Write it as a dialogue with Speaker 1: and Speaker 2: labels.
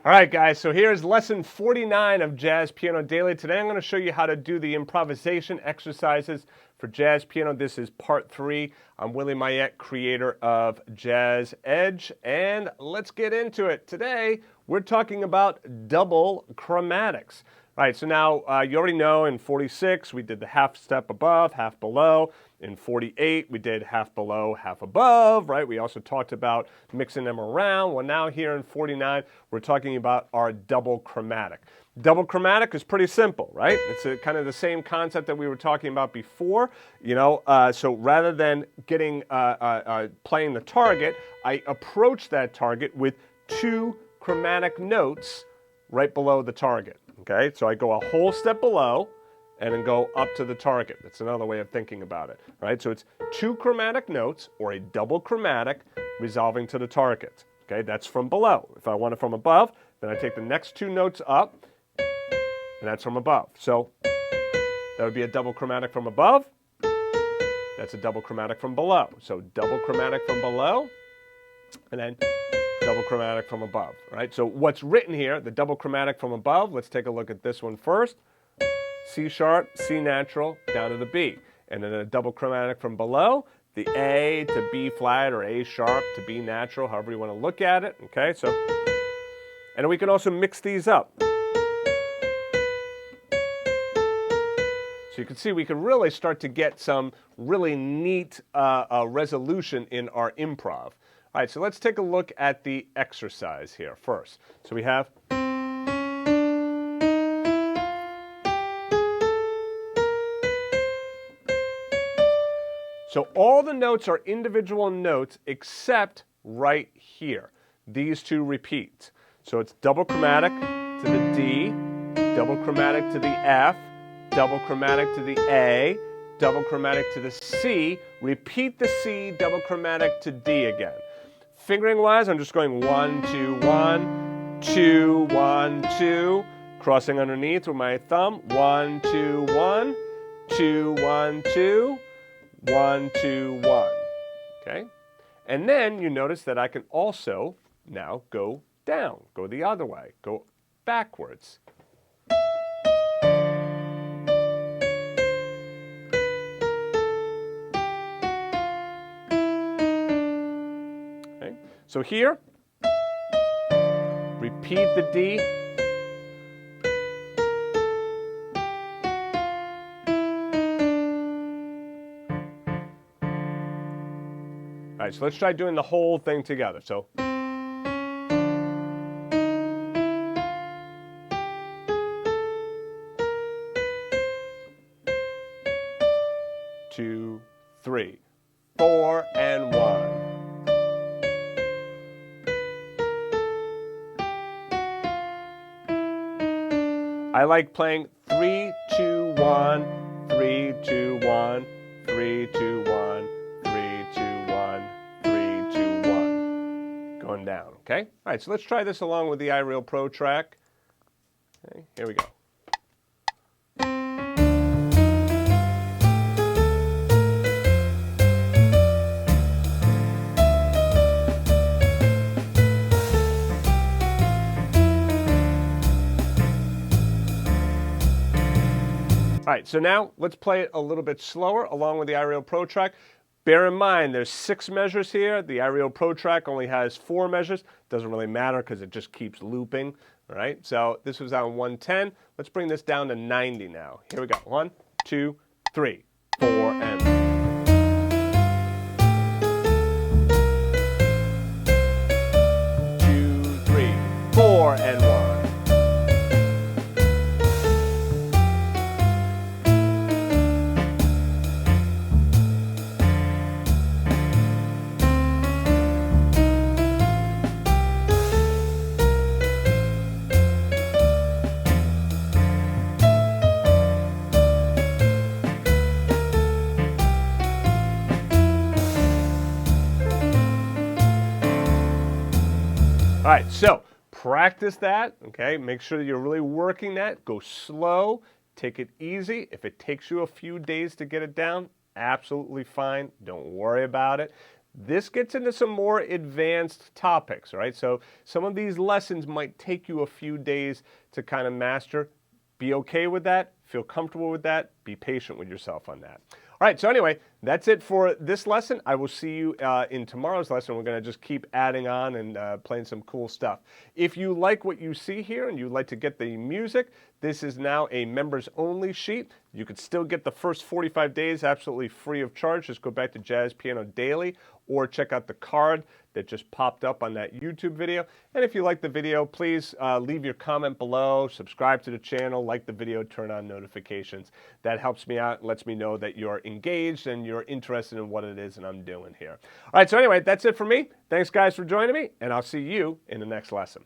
Speaker 1: All right, guys, so here's lesson 49 of Jazz Piano Daily. Today I'm going to show you how to do the improvisation exercises for jazz piano. This is part 3. I'm Willie Mayette, creator of JAZZEDGE, and let's get into it. Today, we're talking about double chromatics. All right, so now you already know in 46 we did the half step above, half below. In 48 we did half below, half above, right? We also talked about mixing them around. Well, now here in 49 we're talking about our double chromatic. Double chromatic is pretty simple, right? It's kind of the same concept that we were talking about before. So rather than getting playing the target, I approach that target with 2 chromatic notes right below the target. Okay, so I go a whole step below and then go up to the target. That's another way of thinking about it, right? So it's 2 chromatic notes or a double chromatic resolving to the target. Okay, that's from below. If I want it from above, then I take the next 2 notes up, and that's from above. So that would be a double chromatic from above. That's a double chromatic from below. So double chromatic from below, and then double chromatic from above, right? So what's written here, the double chromatic from above, let's take a look at this one first. C sharp, C natural, down to the B. And then a double chromatic from below, the A to B flat or A sharp to B natural, however you want to look at it, okay? So, and we can also mix these up. So you can see we can really start to get some really neat resolution in our improv. All right, so let's take a look at the exercise here first. So we have so all the notes are individual notes except right here. These 2 repeat. So it's double chromatic to the D, double chromatic to the F, double chromatic to the A, double chromatic to the C, repeat the C, double chromatic to D again. Fingering wise, I'm just going 1, 2, 1, 2, 1, 2, crossing underneath with my thumb, 1, 2, 1, 2, 1, 2, 1, 2, 1. Okay? And then you notice that I can also now go down, go the other way, go backwards. So here, repeat the D. All right, so let's try doing the whole thing together. So, two, 3, 4, and 1. I like playing 3, 2, 1, 3, 2, 1, 3, 2, 1, 3, 2, 1, 3, 2, 1. Going down, okay? All right, so let's try this along with the iReal Pro track. Okay, here we go. All right, so now let's play it a little bit slower along with the iReal Pro track. Bear in mind, there's 6 measures here. The iReal Pro track only has 4 measures. Doesn't really matter because it just keeps looping, all right? So this was on 110. Let's bring this down to 90 now. Here we go. 1, 2, 3, 4, and 2, 3, 4, and 1. All right, so practice that, okay? Make sure that you're really working that. Go slow, take it easy. If it takes you a few days to get it down, absolutely fine. Don't worry about it. This gets into some more advanced topics, right? So some of these lessons might take you a few days to kind of master. Be okay with that. Feel comfortable with that. Be patient with yourself on that. All right, so anyway, that's it for this lesson. I will see you in tomorrow's lesson. We're going to just keep adding on and playing some cool stuff. If you like what you see here and you'd like to get the music, this is now a members-only sheet. You could still get the first 45 days absolutely free of charge. Just go back to Jazz Piano Daily or check out the card that just popped up on that YouTube video. And if you like the video, please leave your comment below, subscribe to the channel, like the video, turn on notifications. That helps me out, lets me know that you're engaged and you're interested in what it is that I'm doing here. All right, so anyway, that's it for me. Thanks, guys, for joining me, and I'll see you in the next lesson.